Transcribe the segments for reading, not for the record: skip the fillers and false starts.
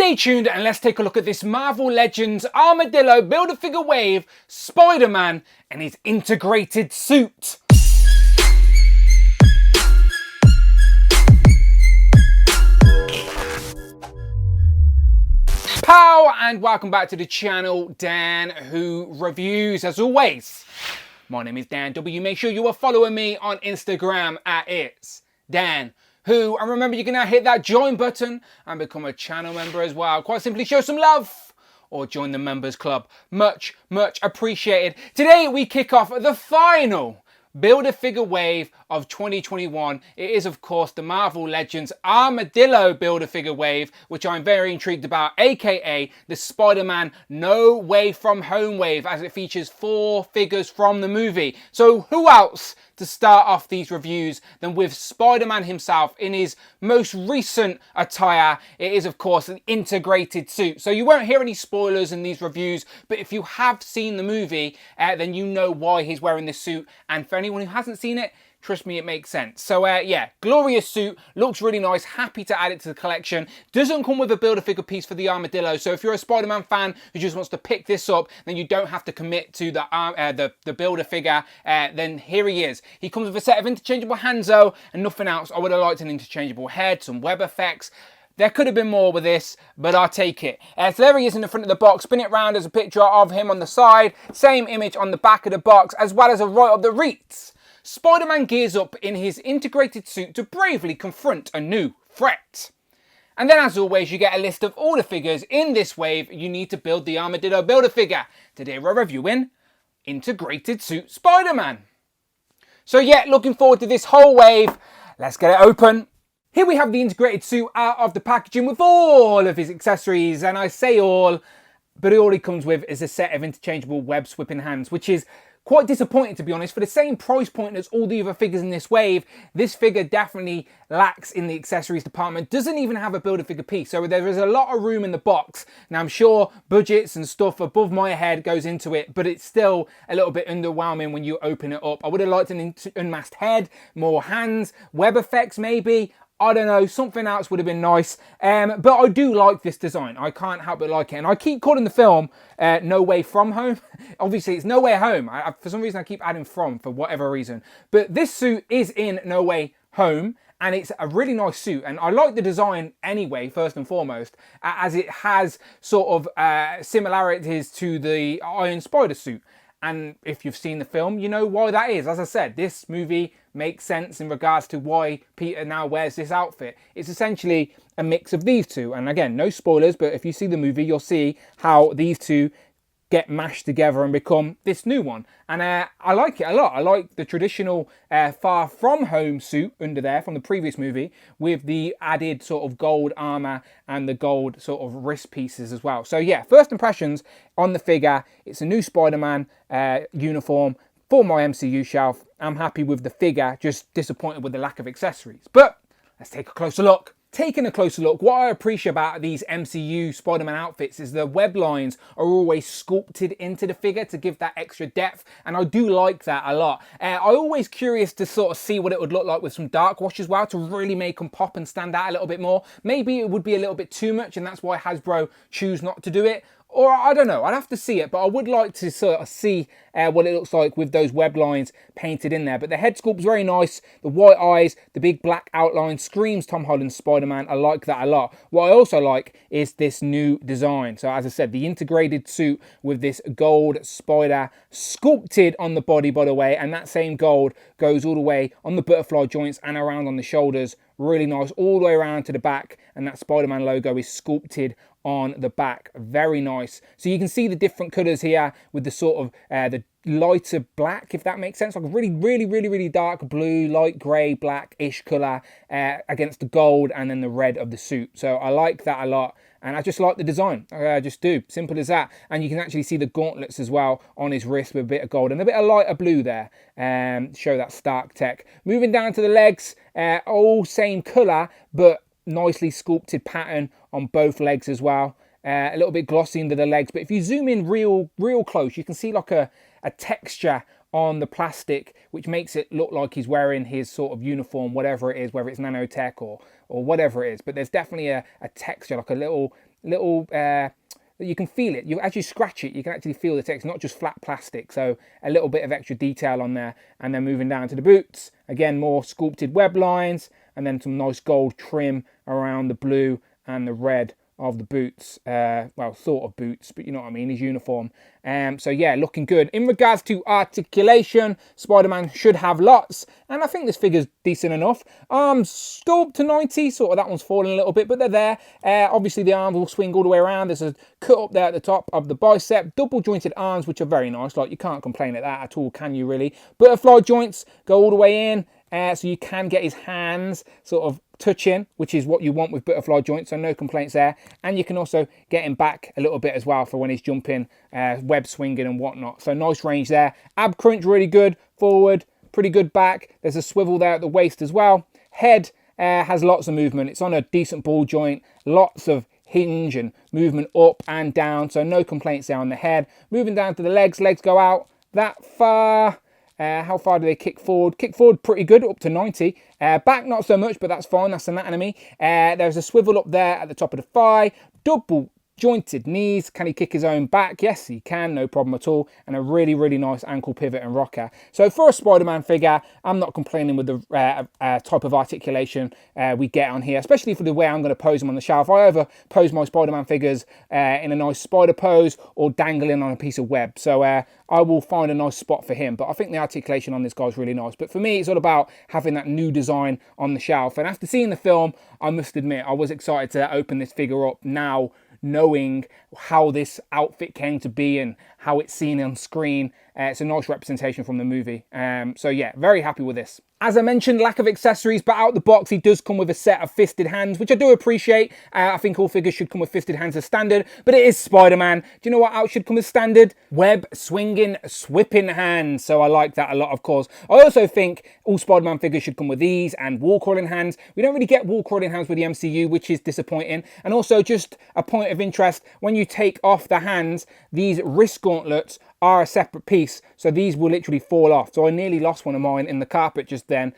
Stay tuned and let's take a look at this Marvel Legends Armadillo Build-A-Figure Wave Spider-Man and his integrated suit. Pow, and welcome back to the channel, Dan Who Reviews. As always, my name is Dan W. Make sure you are following me on Instagram at It's Dan Who. And remember, you can now hit that join button and become a channel member as well. Quite simply show some love or join the members club. Much, much appreciated. Today we kick off the final Build-A-Figure wave of 2021. It is, of course, the Marvel Legends Armadillo Build-A-Figure wave, which I'm very intrigued about, aka the Spider-Man No Way From Home wave, as it features 4 figures from the movie. So who else to start off these reviews than with Spider-Man himself in his most recent attire? It is, of course, an integrated suit. So you won't hear any spoilers in these reviews, but if you have seen the movie, then you know why he's wearing this suit. And for anyone who hasn't seen it, trust me, it makes sense. So yeah, glorious suit, looks really nice, happy to add it to the collection. Doesn't come with a Build-A-Figure piece for the Armadillo, so if you're a Spider-Man fan who just wants to pick this up, then you don't have to commit to the Build-A-Figure. Then here he is. He comes with a set of interchangeable hands though, and nothing else. I would have liked an interchangeable head, some web effects. There could have been more with this, but I'll take it. So there he is in the front of the box. Spin it round as a picture of him on the side. Same image on the back of the box, as well as a right of the Reeds. Spider-Man gears up in his integrated suit to bravely confront a new threat. And then, as always, you get a list of all the figures in this wave you need to build the Armadillo Build-A-Figure. Today we're reviewing Integrated Suit Spider-Man. So yeah, looking forward to this whole wave. Let's get it open. Here we have the integrated suit out of the packaging with all of his accessories, and I say all, but all he comes with is a set of interchangeable web sweeping hands, which is quite disappointing, to be honest. For the same price point as all the other figures in this wave, this figure definitely lacks in the accessories department. Doesn't even have a Build-A-Figure piece, so there is a lot of room in the box. Now, I'm sure budgets and stuff above my head goes into it, but it's still a little bit underwhelming when you open it up. I would have liked an unmasked head, more hands, web effects maybe. I don't know, something else would have been nice. But I do like this design. I can't help but like it. And I keep calling the film No Way From Home. Obviously, it's No Way Home. For some reason, I keep adding from for whatever reason. But this suit is in No Way Home. And it's a really nice suit. And I like the design anyway, first and foremost, as it has sort of similarities to the Iron Spider suit. And if you've seen the film, you know why that is. As I said, this movie makes sense in regards to why Peter now wears this outfit. It's essentially a mix of these two. And again, no spoilers, but if you see the movie, you'll see how these two get mashed together and become this new one. And I like it a lot. I like the traditional Far From Home suit under there from the previous movie with the added sort of gold armor and the gold sort of wrist pieces as well. So yeah, first impressions on the figure. It's a new Spider-Man uniform for my MCU shelf. I'm happy with the figure, just disappointed with the lack of accessories. But let's take a closer look. Taking a closer look, what I appreciate about these MCU Spider-Man outfits is the web lines are always sculpted into the figure to give that extra depth, and I do like that a lot. I'm always curious to sort of see what it would look like with some dark wash as well to really make them pop and stand out a little bit more. Maybe it would be a little bit too much, and that's why Hasbro choose not to do it. Or I don't know, I'd have to see it, but I would like to sort of see what it looks like with those web lines painted in there. But the head sculpt's very nice, the white eyes, the big black outline screams Tom Holland's Spider-Man. I like that a lot. What I also like is this new design. So as I said, the integrated suit with this gold spider sculpted on the body, by the way, and that same gold goes all the way on the butterfly joints and around on the shoulders. Really nice, all the way around to the back, and that Spider-Man logo is sculpted on the back. Very nice. So you can see the different colours here with the sort of the lighter black, if that makes sense, like a really dark blue, light grey, black-ish colour against the gold and then the red of the suit. So I like that a lot. And I just like the design. I just do. Simple as that. And you can actually see the gauntlets as well on his wrist with a bit of gold and a bit of lighter blue there. Show that Stark tech. Moving down to the legs, all same colour, but nicely sculpted pattern on both legs as well. A little bit glossy under the legs, but if you zoom in real close, you can see like a texture on the plastic, which makes it look like he's wearing his sort of uniform, whatever it is, whether it's nanotech or whatever it is. But there's definitely a texture, like a little you can feel it. As you scratch it, you can actually feel the texture, not just flat plastic. So a little bit of extra detail on there. And then moving down to the boots, again, more sculpted web lines, and then some nice gold trim around the blue and the red of the boots, well, sort of boots, but you know what I mean, his uniform. So yeah, looking good. In regards to articulation, Spider-Man should have lots, and I think this figure's decent enough. Arms sculpt to 90, sort of that one's falling a little bit, but they're there. Obviously the arms will swing all the way around. There's a cut up there at the top of the bicep, double jointed arms, which are very nice. Like, you can't complain at that at all, can you really? Butterfly joints go all the way in, so you can get his hands sort of touching, which is what you want with butterfly joints, so no complaints there. And you can also get him back a little bit as well for when he's jumping, web swinging and whatnot. So nice range there. Ab crunch really good forward, pretty good back. There's a swivel there at the waist as well. Head has lots of movement. It's on a decent ball joint, lots of hinge and movement up and down, so no complaints there on the head. Moving down to the legs go out that far. How far do they kick forward? Kick forward pretty good, up to 90. Back not so much, but that's fine, that's anatomy. There's a swivel up there at the top of the thigh. Double jointed knees. Can he kick his own back? Yes, he can, no problem at all. And a really, really nice ankle pivot and rocker. So for a Spider-Man figure, I'm not complaining with the type of articulation we get on here, especially for the way I'm going to pose them on the shelf. I either pose my Spider-Man figures in a nice spider pose or dangling on a piece of web. So I will find a nice spot for him. But I think the articulation on this guy is really nice. But for me, it's all about having that new design on the shelf. And after seeing the film, I must admit, I was excited to open this figure up now, knowing how this outfit came to be and how it's seen on screen. It's a nice representation from the movie. So yeah, very happy with this. As I mentioned, lack of accessories, but out the box, he does come with a set of fisted hands, which I do appreciate. I think all figures should come with fisted hands as standard, but it is Spider-Man. Do you know what else should come as standard? Web swinging, swipping hands. So I like that a lot, of course. I also think all Spider-Man figures should come with these and wall crawling hands. We don't really get wall crawling hands with the MCU, which is disappointing. And also, just a point of interest, when you take off the hands, these wrist gauntlets are a separate piece, so these will literally fall off. So I nearly lost one of mine in the carpet just then.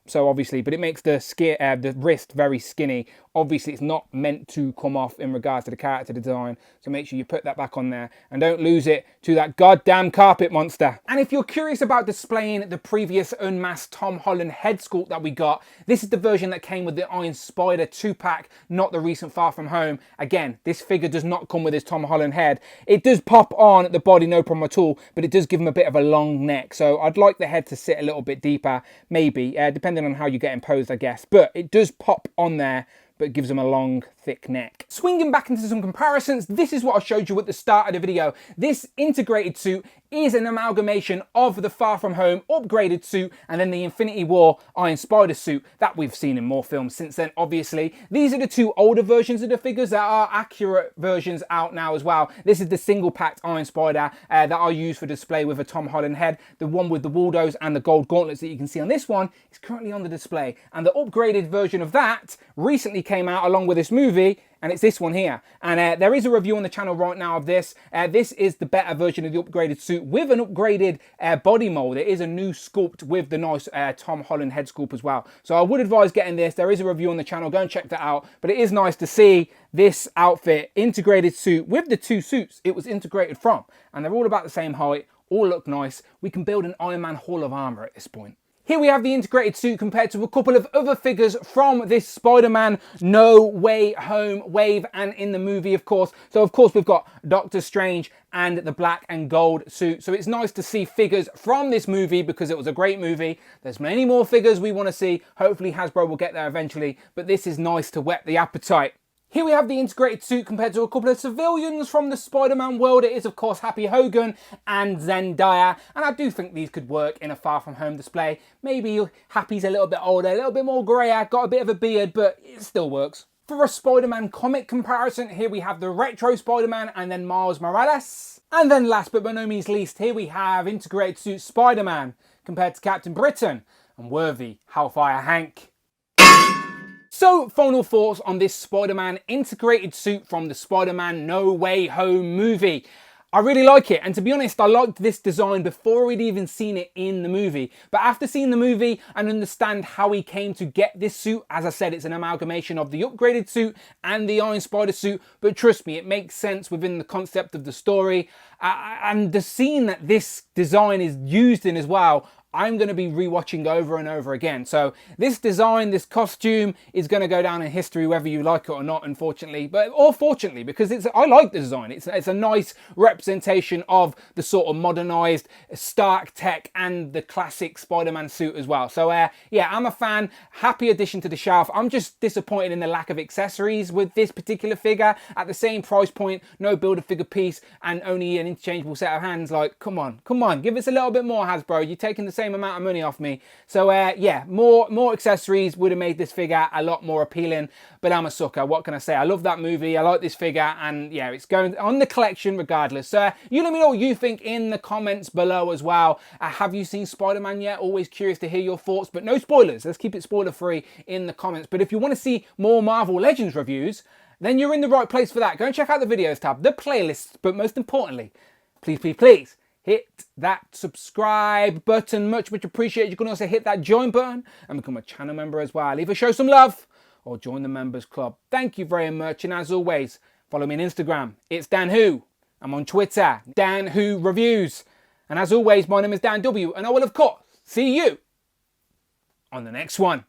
So obviously, but it makes the wrist very skinny. Obviously, it's not meant to come off in regards to the character design. So make sure you put that back on there and don't lose it to that goddamn carpet monster. And if you're curious about displaying the previous unmasked Tom Holland head sculpt that we got, this is the version that came with the Iron Spider 2-pack, not the recent Far From Home. Again, this figure does not come with his Tom Holland head. It does pop on at the body, no problem at all, but it does give him a bit of a long neck. So I'd like the head to sit a little bit deeper, maybe, depending on how you get imposed, I guess. But it does pop on there, but it gives them a long, thick neck. Swinging back into some comparisons, this is what I showed you at the start of the video. This integrated suit is an amalgamation of the Far From Home upgraded suit and then the Infinity War Iron Spider suit that we've seen in more films since then, obviously. These are the two older versions of the figures. There are accurate versions out now as well. This is the single-packed Iron Spider that I use for display with a Tom Holland head. The one with the Waldos and the gold gauntlets that you can see on this one is currently on the display. And the upgraded version of that recently came out along with this movie, and it's this one here. And there is a review on the channel right now of this. This is the better version of the upgraded suit with an upgraded body mold. It is a new sculpt with the nice Tom Holland head sculpt as well. So I would advise getting this. There is a review on the channel. Go and check that out. But it is nice to see this outfit, integrated suit with the two suits it was integrated from. And they're all about the same height, all look nice. We can build an Iron Man Hall of Armor at this point. Here we have the integrated suit compared to a couple of other figures from this Spider-Man No Way Home wave and in the movie, of course. So, of course, we've got Doctor Strange and the black and gold suit. So it's nice to see figures from this movie because it was a great movie. There's many more figures we want to see. Hopefully Hasbro will get there eventually, but this is nice to whet the appetite. Here we have the integrated suit compared to a couple of civilians from the Spider-Man world. It is, of course, Happy Hogan and Zendaya. And I do think these could work in a Far From Home display. Maybe Happy's a little bit older, a little bit more grey, got a bit of a beard, but it still works. For a Spider-Man comic comparison, here we have the retro Spider-Man and then Miles Morales. And then last but by no means least, here we have integrated suit Spider-Man compared to Captain Britain and worthy Hellfire Hank. So, final thoughts on this Spider-Man integrated suit from the Spider-Man No Way Home movie. I really like it, and to be honest, I liked this design before we'd even seen it in the movie. But after seeing the movie and understand how he came to get this suit, as I said, it's an amalgamation of the upgraded suit and the Iron Spider suit, but trust me, it makes sense within the concept of the story. And the scene that this design is used in as well, I'm going to be rewatching over and over again. So this design, this costume is going to go down in history whether you like it or not, unfortunately, or fortunately, because I like the design. It's a nice representation of the sort of modernized Stark tech and the classic Spider-Man suit as well. So yeah, I'm a fan. Happy addition to the shelf. I'm just disappointed in the lack of accessories with this particular figure at the same price point, no Build-A-Figure piece and only an interchangeable set of hands. Like, come on, give us a little bit more, Hasbro. You're taking the same amount of money off me. So yeah, more accessories would have made this figure a lot more appealing, but I'm a sucker. What can I say? I love that movie. I like this figure, and yeah, it's going on the collection regardless. So you let me know what you think in the comments below as well. Have you seen Spider-Man yet? Always curious to hear your thoughts, but no spoilers. Let's keep it spoiler free in the comments. But if you want to see more Marvel Legends reviews, then you're in the right place for that. Go and check out the videos tab, the playlists, but most importantly, please hit that subscribe button. Much appreciated. You can also hit that join button and become a channel member as well. Either show some love or join the members club. Thank you very much. And as always, follow me on Instagram. It's Dan Who. I'm on Twitter, Dan Who Reviews. And as always, my name is Dan W. And I will, of course, see you on the next one.